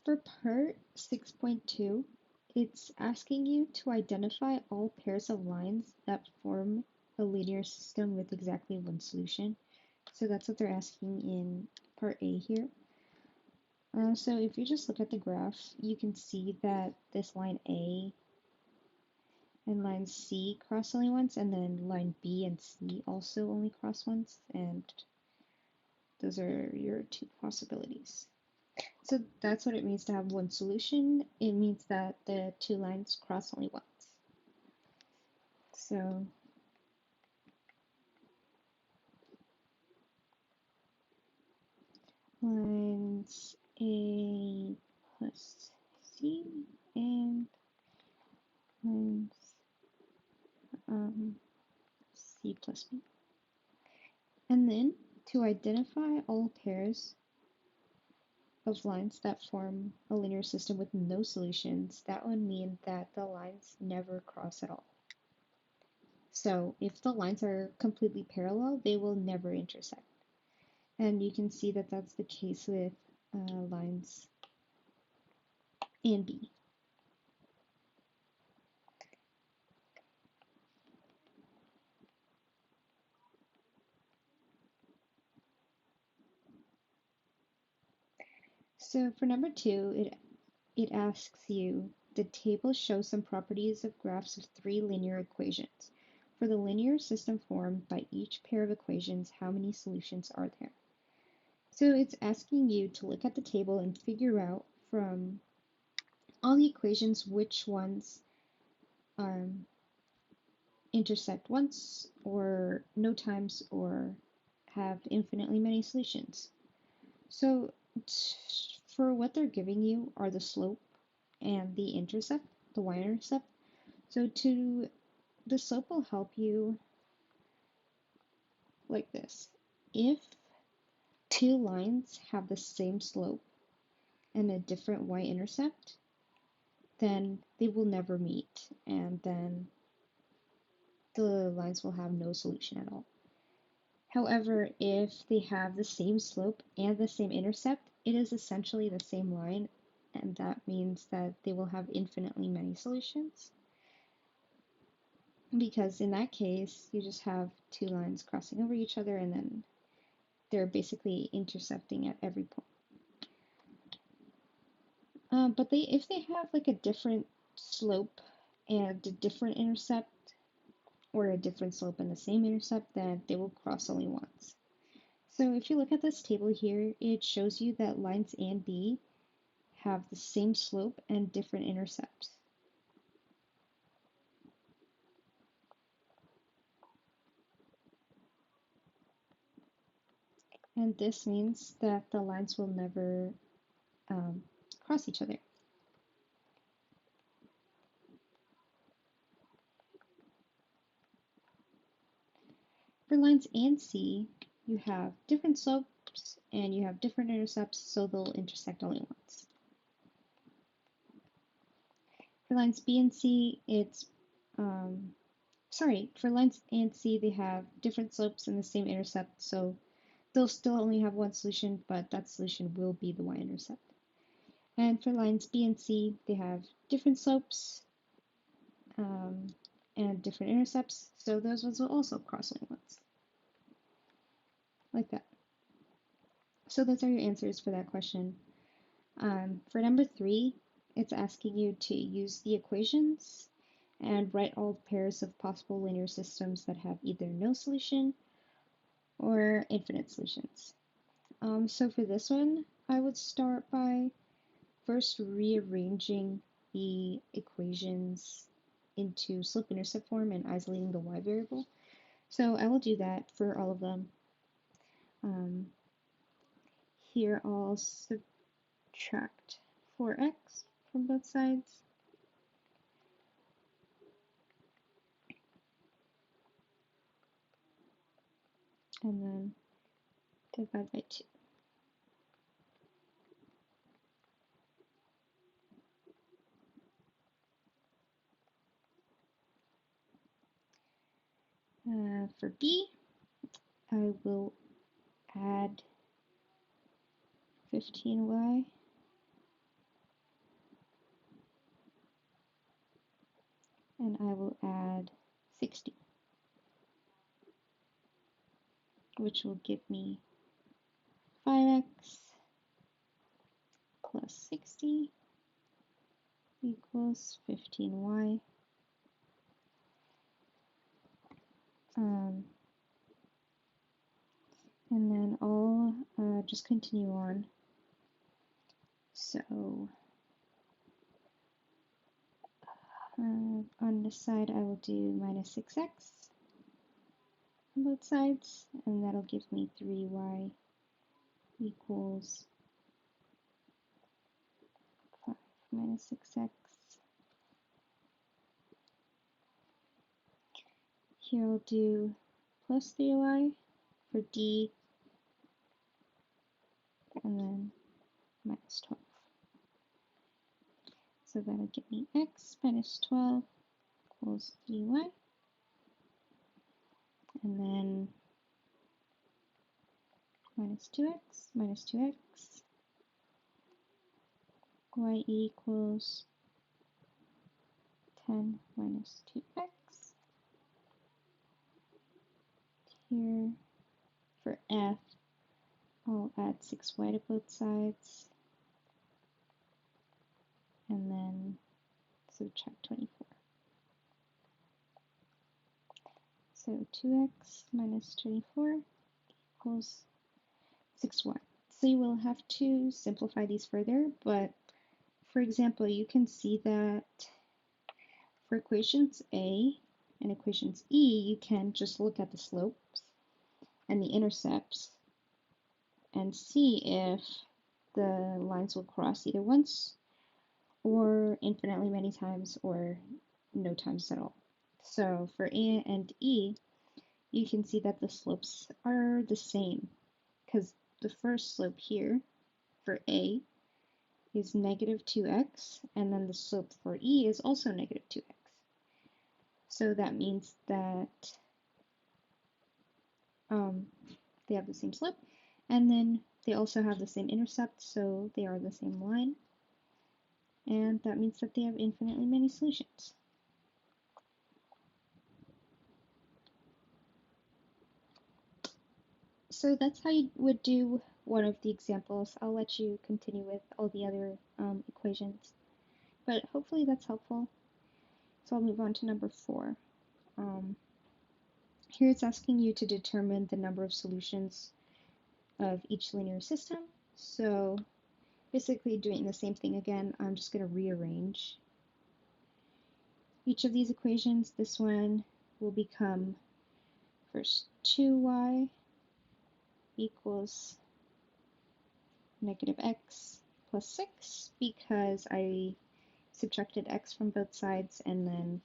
For part 6.2, it's asking you to identify all pairs of lines that form a linear system with exactly one solution. So that's what they're asking in part A here. So if you just look at the graph, you can see that this line A and line C cross only once, and then line B and C also only cross once, and those are your two possibilities. So that's what it means to have one solution. It means that the two lines cross only once. So lines A plus C and lines C plus B. And then to identify all pairs of lines that form a linear system with no solutions, that would mean that the lines never cross at all. So if the lines are completely parallel, they will never intersect. And you can see that that's the case with lines A and B. So for number 2, it asks you, the table shows some properties of graphs of 3 linear equations. For the linear system formed by each pair of equations, how many solutions are there? So it's asking you to look at the table and figure out from all the equations which ones intersect once or no times or have infinitely many solutions. So for what they're giving you are the slope and the intercept, the y-intercept. So the slope will help you like this. If two lines have the same slope and a different y-intercept, then they will never meet, and then the lines will have no solution at all. However, if they have the same slope and the same intercept, it is essentially the same line, and that means that they will have infinitely many solutions. Because in that case, you just have two lines crossing over each other, and then they're basically intercepting at every point. But if they have like a different slope and a different intercept, or a different slope and the same intercept, then they will cross only once. So if you look at this table here, it shows you that lines A and B have the same slope and different intercepts. And this means that the lines will never cross each other. For lines A and C, you have different slopes and you have different intercepts, so they'll intersect only once. For lines B and C, for lines A and C, they have different slopes and the same intercept, so they'll still only have one solution, but that solution will be the y-intercept. And for lines B and C, they have different slopes and different intercepts, so those ones will also cross only once. Like that. So those are your answers for that question. For number 3, it's asking you to use the equations and write all the pairs of possible linear systems that have either no solution or infinite solutions. So for this one, I would start by first rearranging the equations into slope-intercept form and isolating the y variable. So I will do that for all of them. Here I'll subtract 4x from both sides. And then divide by 2. For b, I will add 15y and I will add 60, which will give me 5x plus 60 equals 15y. And then I'll just continue on. So on this side I will do minus 6x on both sides, and that'll give me 3y equals 5 minus 6x. Here I'll do plus 3y for d, and then minus 12. So that'll give me x minus 12 equals 3y. And then minus 2x, y equals 10 minus 2x. Here, for f, I'll add 6y to both sides, and then subtract 24. So 2x minus 24 equals 6y. So you will have to simplify these further, but for example, you can see that for equations A and equations E, you can just look at the slopes and the intercepts and see if the lines will cross either once or infinitely many times or no times at all. So for A and E, you can see that the slopes are the same because the first slope here for A is negative 2x, and then the slope for E is also negative 2x. So that means that they have the same slope, and then they also have the same intercept, so they are the same line, and that means that they have infinitely many solutions. So that's how you would do one of the examples. I'll let you continue with all the other equations, but hopefully that's helpful. So I'll move on to number 4. Here it's asking you to determine the number of solutions of each linear system. So basically doing the same thing again, I'm just going to rearrange each of these equations. This one will become first 2y equals negative x plus 6 because I subtracted x from both sides, and then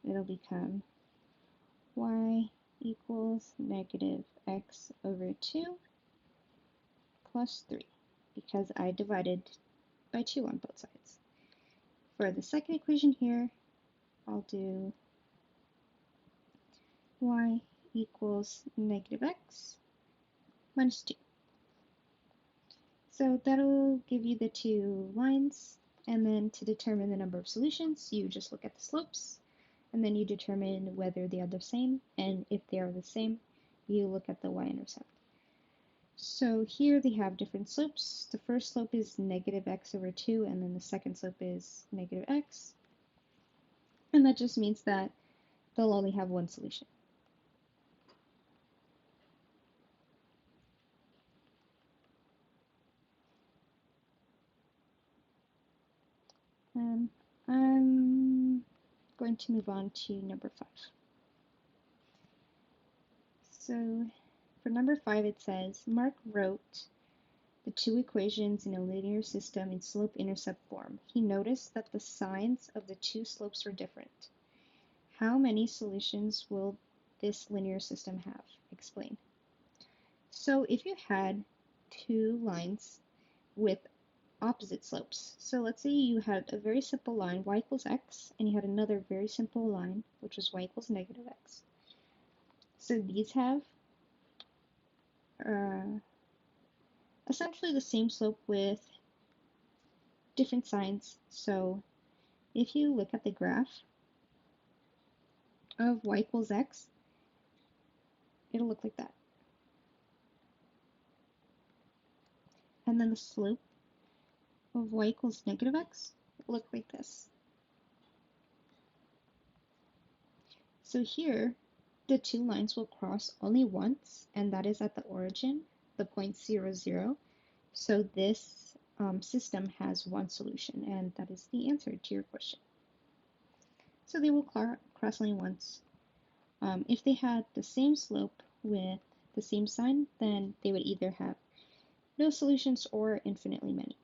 it'll become y equals negative x over 2 plus 3 because I divided by 2 on both sides. For the second equation here, I'll do y equals negative x minus 2. So that'll give you the two lines, and then to determine the number of solutions, you just look at the slopes, and then you determine whether they are the same, and if they are the same, you look at the y-intercept. So here they have different slopes. The first slope is negative x over 2, and then the second slope is negative x. And that just means that they'll only have one solution. I'm going to move on to number 5. So for number 5, it says, Mark wrote the two equations in a linear system in slope-intercept form. He noticed that the signs of the two slopes were different. How many solutions will this linear system have? Explain. So if you had two lines with opposite slopes, so let's say you had a very simple line, y equals x, and you had another very simple line, which was y equals negative x. So these have essentially the same slope with different signs. So if you look at the graph, of y equals x, it'll look like that. And then the slope of y equals negative x will look like this. So here, the two lines will cross only once, and that is at the origin, the point 0, 0. So this system has one solution, and that is the answer to your question. So they will cross only once. If they had the same slope with the same sign, then they would either have no solutions or infinitely many.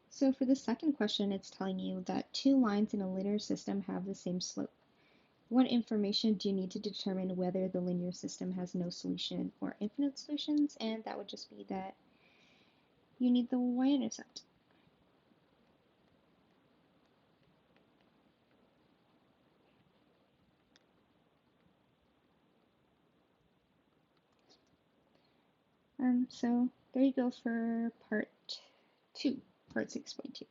So for the second question, it's telling you that two lines in a linear system have the same slope. What information do you need to determine whether the linear system has no solution or infinite solutions? And that would just be that you need the y-intercept. So there you go for part 2, part 6.2.